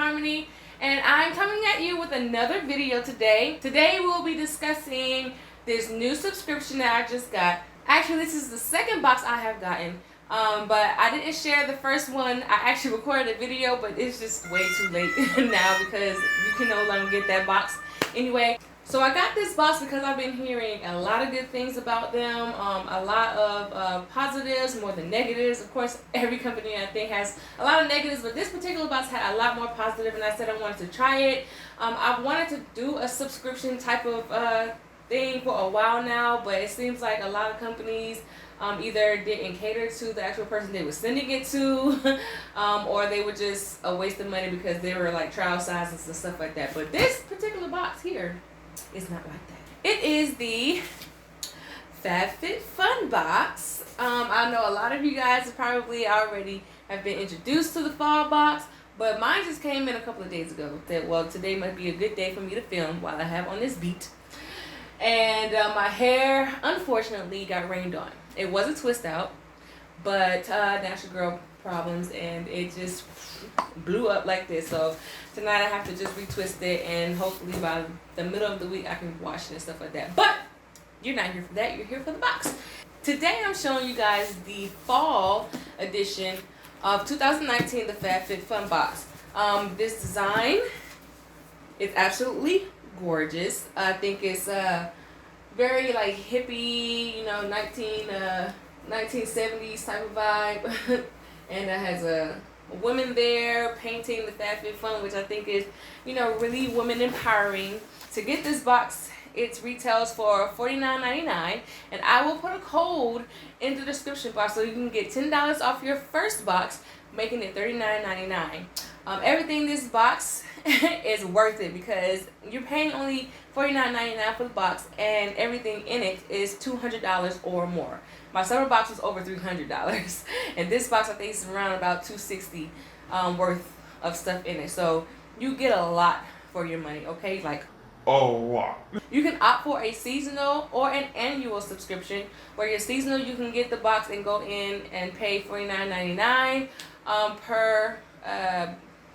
Harmony, and I'm coming at you with another video today. Today we'll be discussing this new subscription that I just got. Actually, this is the second box I have gotten, but I didn't share the first one. I actually recorded a video, but it's just way too late now because you can no longer get that box. Anyway, so I got this box because I've been hearing a lot of good things about them, a lot of positives more than negatives. Of course, every company I think has a lot of negatives, but this particular box had a lot more positive, and I said I wanted to try it. I've wanted to do a subscription type of thing for a while now, but it seems like a lot of companies either didn't cater to the actual person they were sending it to, or they were just a waste of money because they were like trial sizes and stuff like that. But this particular box here, it's not like that. It is the FabFitFun box. I know a lot of you guys probably already have been introduced to the fall box, but mine just came in a couple of days ago. Well, today might be a good day for me to film while I have on this beat. And my hair, unfortunately, got rained on. It was a twist out, but natural girl problems, and it just blew up like this. So tonight I have to just retwist it, and hopefully by the middle of the week I can wash it and stuff like that. But you're not here for that, you're here for the box. Today I'm showing you guys the fall edition of 2019, the FabFitFun box. This design is absolutely gorgeous. I think it's very like hippie, you know, 1970s type of vibe. And it has a woman there painting the FabFitFun, which I think is, you know, really woman empowering. To get this box, it retails for $49.99, and I will put a code in the description box so you can get $10 off your first box, making it $39.99. Everything in this box is worth it because you're paying only $49.99 for the box, and everything in it is $200 or more. My summer box was over $300, and this box I think is around about $260 worth of stuff in it. So you get a lot for your money, okay? Like, oh wow. You can opt for a seasonal or an annual subscription, where your seasonal you can get the box and go in and pay $49.99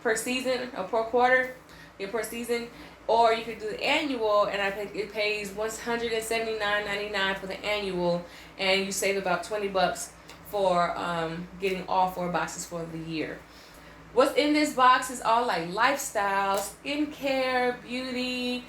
per season or per quarter, per season. Or you could do the annual, and I think it pays $179.99 for the annual, and you save about $20 for getting all 4 boxes for the year. What's in this box is all like lifestyle, skincare, beauty,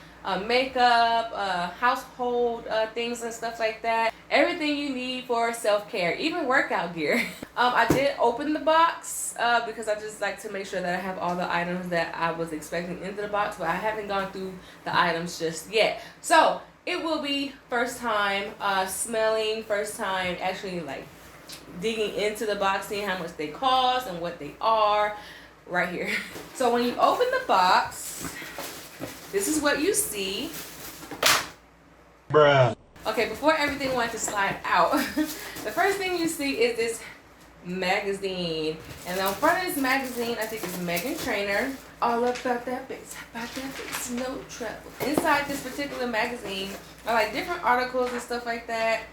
makeup, household things and stuff like that. Everything you need for self-care, even workout gear. I did open the box because I just like to make sure that I have all the items that I was expecting into the box, but I haven't gone through the items just yet. So it will be first time smelling, first time actually like digging into the box, seeing how much they cost and what they are right here. So when you open the box, this is what you see. Bruh. Okay, before everything went to slide out, the first thing you see is this magazine. And on front of this magazine, I think it's Megan Trainor. All about that bass, no trouble. Inside this particular magazine are like different articles and stuff like that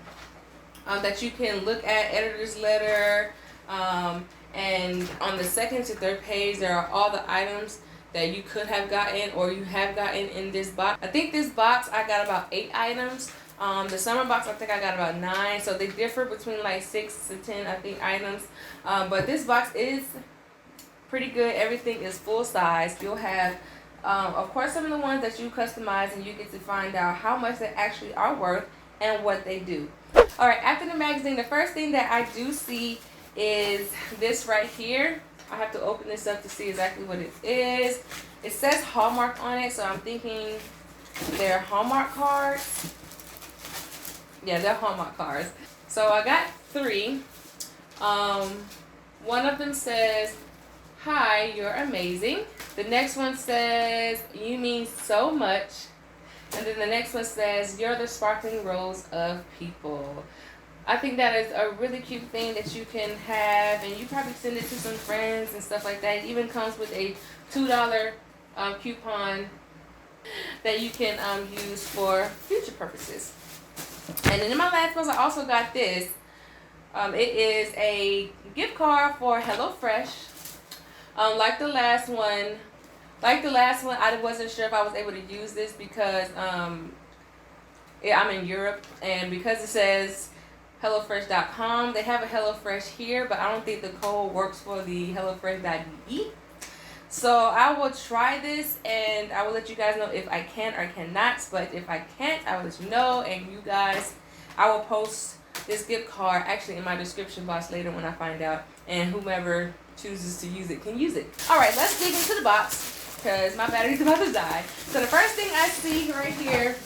that you can look at, editor's letter. And on the second to third page, there are all the items that you could have gotten or you have gotten in this box. I think this box I got about 8 items. The summer box I think I got about 9. So they differ between like 6 to 10 I think items. But this box is pretty good. Everything is full size. You'll have of course some of the ones that you customize, and you get to find out how much they actually are worth and what they do. Alright, after the magazine, the first thing that I do see is this right here. I have to open this up to see exactly what it is. It says Hallmark on it, so I'm thinking they're Hallmark cards. Yeah, they're Hallmark cards. So I got 3. One of them says, "Hi, you're amazing." The next one says, "You mean so much." And then the next one says, "You're the sparkling rose of people." I think that is a really cute thing that you can have, and you probably send it to some friends and stuff like that. It even comes with a $2 coupon that you can use for future purposes. And then in my last box, I also got this. It is a gift card for HelloFresh. Like the last one, Like the last one, I wasn't sure if I was able to use this because yeah, I'm in Europe, and because it says HelloFresh.com, they have a HelloFresh here, but I don't think the code works for the HelloFresh.de. So I will try this, and I will let you guys know if I can or cannot. But if I can't, I will let you know, and you guys, I will post this gift card actually in my description box later when I find out, and whomever chooses to use it can use it. All right, let's dig into the box because my battery's about to die. So the first thing I see right here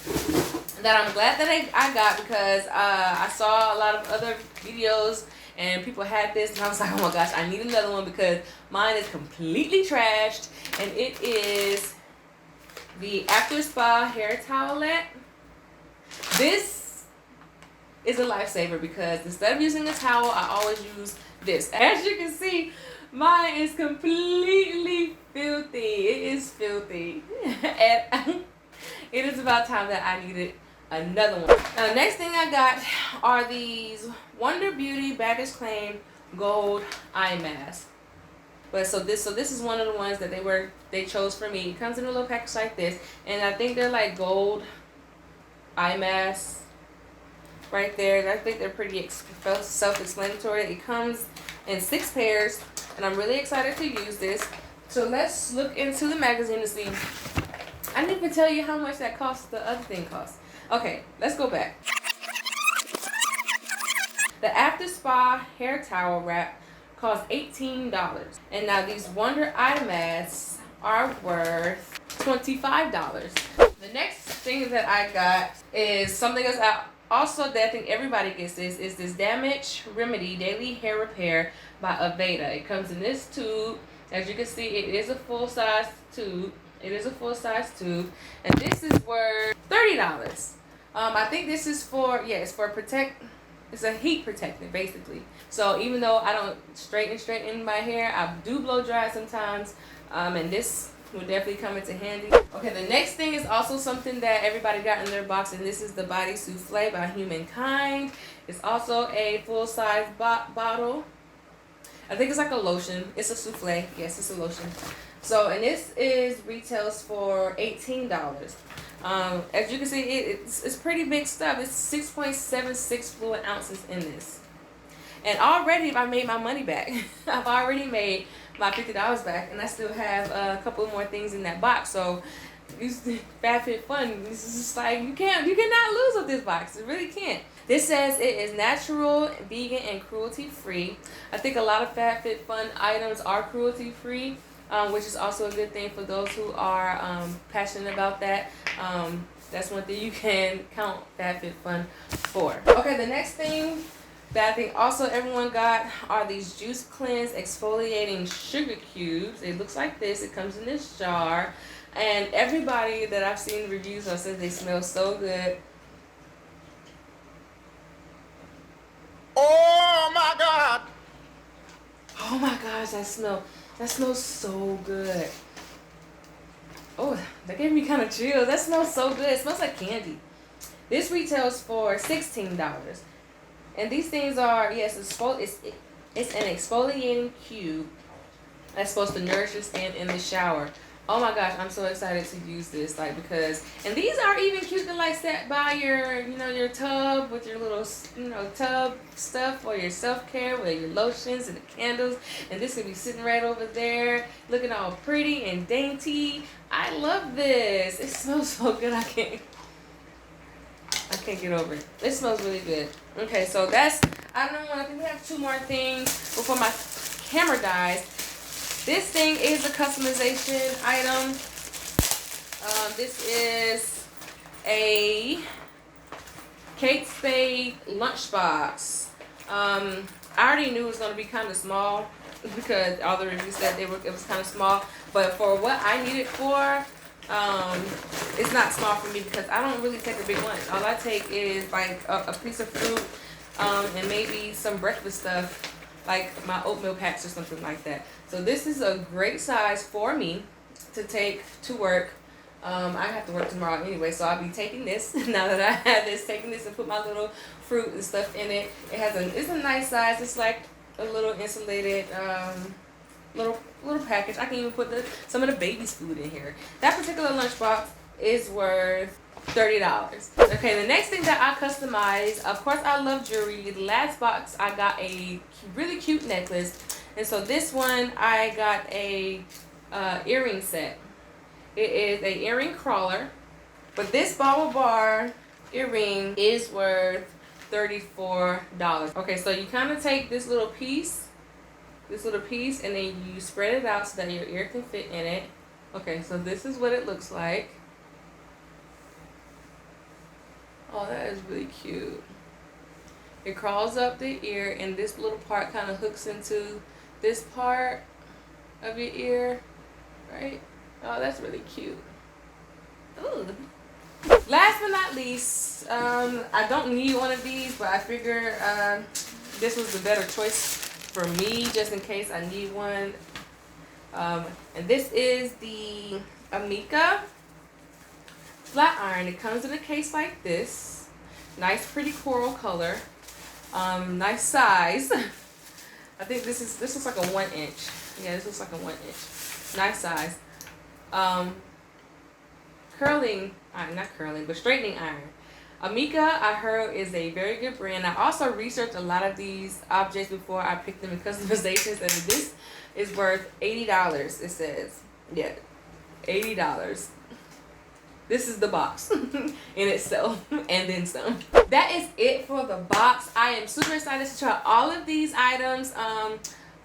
that I'm glad that I got, because I saw a lot of other videos and people had this, and I was like, oh my gosh, I need another one because mine is completely trashed. And it is the After Spa hair towelette. This is a lifesaver because instead of using a towel, I always use this. As you can see, mine is completely filthy. It is filthy. And it is about time that I needed another one. Now, the next thing I got are these Wonder Beauty Baggage Claim Gold Eye Mask. But so this is one of the ones that they chose for me. It comes in a little package like this, and I think they're like gold eye masks right there. I think they're pretty self-explanatory. It comes in 6 pairs, and I'm really excited to use this. So let's look into the magazine to see. I didn't even tell you how much that costs. The other thing costs. Okay, let's go back. The After Spa hair towel wrap costs $18. And now these Wonder Eye masks are worth $25. The next thing that I got is something else that I think everybody gets is this Damage Remedy Daily Hair Repair by Aveda. It comes in this tube. As you can see, it is a full-size tube. And this is worth $30. I think this is for, it's a heat protectant basically. So even though I don't straighten my hair, I do blow dry sometimes, and this will definitely come into handy. Okay, the next thing is also something that everybody got in their box, and this is the Body Souffle by Humankind. It's also a full-size bottle. I think it's like a lotion. It's a souffle. Yes, it's a lotion. So, and this retails for $18. As you can see, it's pretty big stuff. It's 6.76 fluid ounces in this. And already I made my money back. I've already made my $50 back, and I still have a couple more things in that box. So, FabFitFun. This is just like, you cannot lose with this box. You really can't. This says it is natural, vegan, and cruelty-free. I think a lot of FabFitFun items are cruelty-free, which is also a good thing for those who are passionate about that. That's one thing you can count FabFitFun for. Okay, the next thing that I think also everyone got are these Juice Cleanse Exfoliating Sugar Cubes. It looks like this. It comes in this jar. And everybody that I've seen reviews on says they smell so good. Oh my God! Oh my gosh, that smells so good. Oh, that gave me kind of chills. That smells so good. It smells like candy. This retails for $16. And these things are, yes, it's an exfoliating cube that's supposed to nourish your skin in the shower. Oh my gosh, I'm so excited to use this, because, and these are even cute to like set by your, your tub with your little, tub stuff for your self-care with your lotions and the candles. And this could be sitting right over there looking all pretty and dainty. I love this. It smells so good. I can't get over it. It smells really good. Okay, so that's, I think we have 2 more things before my camera dies. This thing is a customization item. This is a Kate Spade lunchbox. I already knew it was going to be kind of small because all the reviews said it was kind of small. But for what I need it for, it's not small for me because I don't really take a big lunch. All I take is like a piece of fruit and maybe some breakfast stuff, like my oatmeal packs or something like that. So this is a great size for me to take to work. I have to work tomorrow anyway, so I'll be taking this. Now that I have this, taking this and put my little fruit and stuff in it. It's a nice size. It's like a little insulated little package. I can even put some of the baby's food in here. That particular lunchbox is worth $30. Okay, the next thing that I customized, of course I love jewelry. The last box I got a really cute necklace, and so this one I got a earring set. It is a earring crawler, but this bauble bar earring is worth $34. Okay, so you kind of take this little piece, and then you spread it out so that your ear can fit in it. Okay, so this is what it looks like. Oh, that is really cute. It crawls up the ear, and this little part kind of hooks into this part of your ear, right? Oh, that's really cute. Ooh. Last but not least, I don't need one of these, but I figure this was the better choice for me, just in case I need one. And this is the Amika flat iron. It comes in a case like this. Nice, pretty coral color. Nice size. I think this looks like a 1 inch. Yeah, this looks like a 1 inch. Nice size. Curling iron, not curling, but straightening iron. Amika, I heard, is a very good brand. I also researched a lot of these objects before I picked them in customizations, and this is worth $80. It says, yeah, $80. This is the box in itself, and then some. That is it for the box. I am super excited to try all of these items,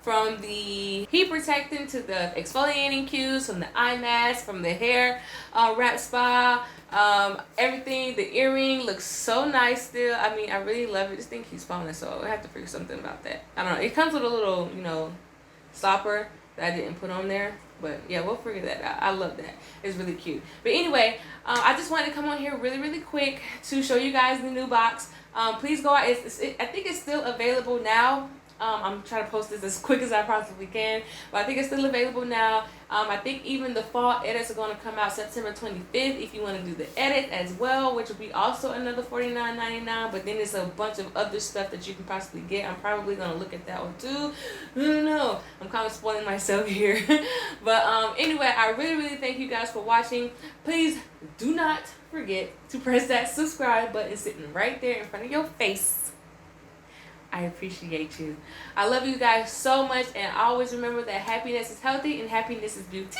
from the heat protectant to the exfoliating cubes, from the eye mask, from the hair wrap spa, everything. The earring looks so nice still. I mean, I really love it. This thing keeps falling, so I have to figure something about that. I don't know. It comes with a little, stopper that I didn't put on there. But yeah, we'll figure that out. I love that. It's really cute. But anyway, I just wanted to come on here really quick to show you guys the new box. Please go out. I think it's still available now. I'm trying to post this as quick as I possibly can, but I think it's still available now. I think even the fall edits are going to come out September 25th if you want to do the edit as well, which will be also another $49.99. But then there's a bunch of other stuff that you can possibly get. I'm probably going to look at that one too. I don't know. I'm kind of spoiling myself here. But anyway, I really thank you guys for watching. Please do not forget to press that subscribe button sitting right there in front of your face. I appreciate you. I love you guys so much, and always remember that happiness is healthy and happiness is beauty.